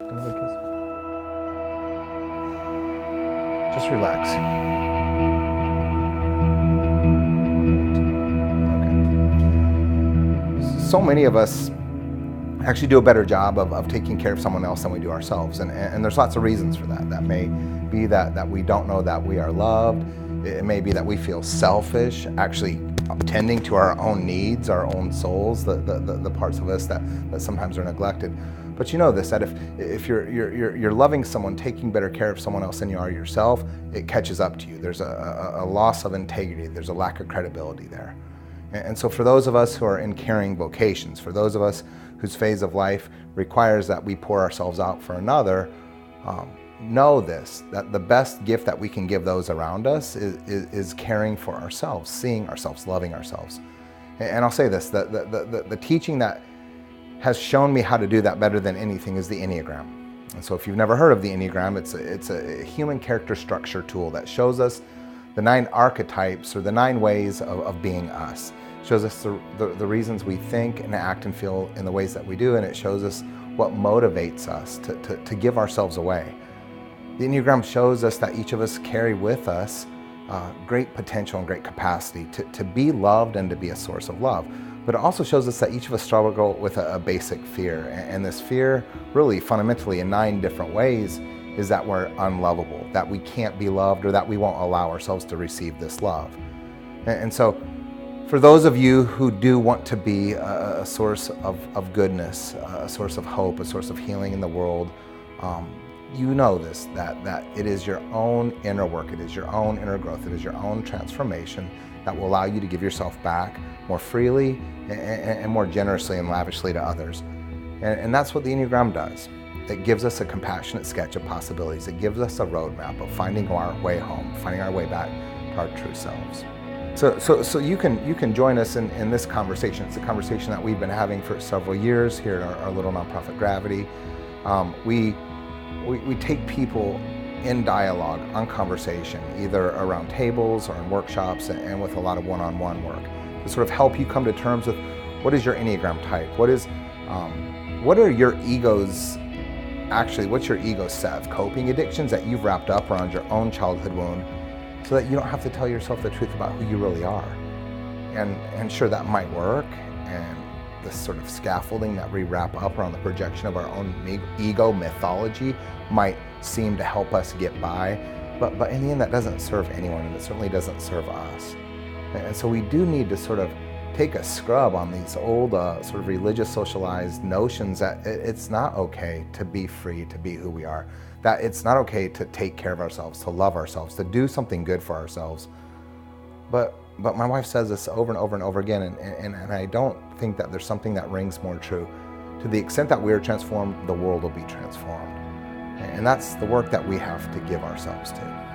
Another kiss. Just relax. Okay. So many of us actually do a better job of taking care of someone else than we do ourselves. And there's lots of reasons for that. That may be that we don't know that we are loved. It may be that we feel selfish, actually tending to our own needs, our own souls, the parts of us that sometimes are neglected. But you know this, that if you're loving someone, taking better care of someone else than you are yourself, it catches up to you. There's a loss of integrity. There's a lack of credibility there. And so for those of us who are in caring vocations, for those of us whose phase of life requires that we pour ourselves out for another, know this, that the best gift that we can give those around us is caring for ourselves, seeing ourselves, loving ourselves. And I'll say this, the teaching that has shown me how to do that better than anything is the Enneagram. And so if you've never heard of the Enneagram, it's a human character structure tool that shows us the 9 archetypes or the 9 ways of being us. It shows us the reasons we think and act and feel in the ways that we do, and it shows us what motivates us to give ourselves away. The Enneagram shows us that each of us carry with us great potential and great capacity to be loved and to be a source of love. But it also shows us that each of us struggle with a basic fear. And this fear, really fundamentally in 9 different ways, is that we're unlovable, that we can't be loved, or that we won't allow ourselves to receive this love. And so for those of you who do want to be a source of goodness, a source of hope, a source of healing in the world, you know this, that it is your own inner work, it is your own inner growth, it is your own transformation that will allow you to give yourself back more freely and more generously and lavishly to others. And that's what the Enneagram does. It gives us a compassionate sketch of possibilities. It gives us a roadmap of finding our way home, finding our way back to our true selves. So you can join us in this conversation. It's a conversation that we've been having for several years here at our little nonprofit Gravity. We take people in dialogue, on conversation, either around tables or in workshops, and with a lot of one-on-one work to sort of help you come to terms with what is your Enneagram type, what are your ego's, actually what's your ego's set of coping addictions that you've wrapped up around your own childhood wound, so that you don't have to tell yourself the truth about who you really are. And sure, that might work, and this sort of scaffolding that we wrap up around the projection of our own ego mythology might seem to help us get by, but in the end that doesn't serve anyone, and it certainly doesn't serve us. And so we do need to sort of take a scrub on these old sort of religious socialized notions that it's not okay to be free, to be who we are, that it's not okay to take care of ourselves, to love ourselves, to do something good for ourselves. But my wife says this over and over and over again, and I don't think that there's something that rings more true. To the extent that we are transformed, the world will be transformed. And that's the work that we have to give ourselves to.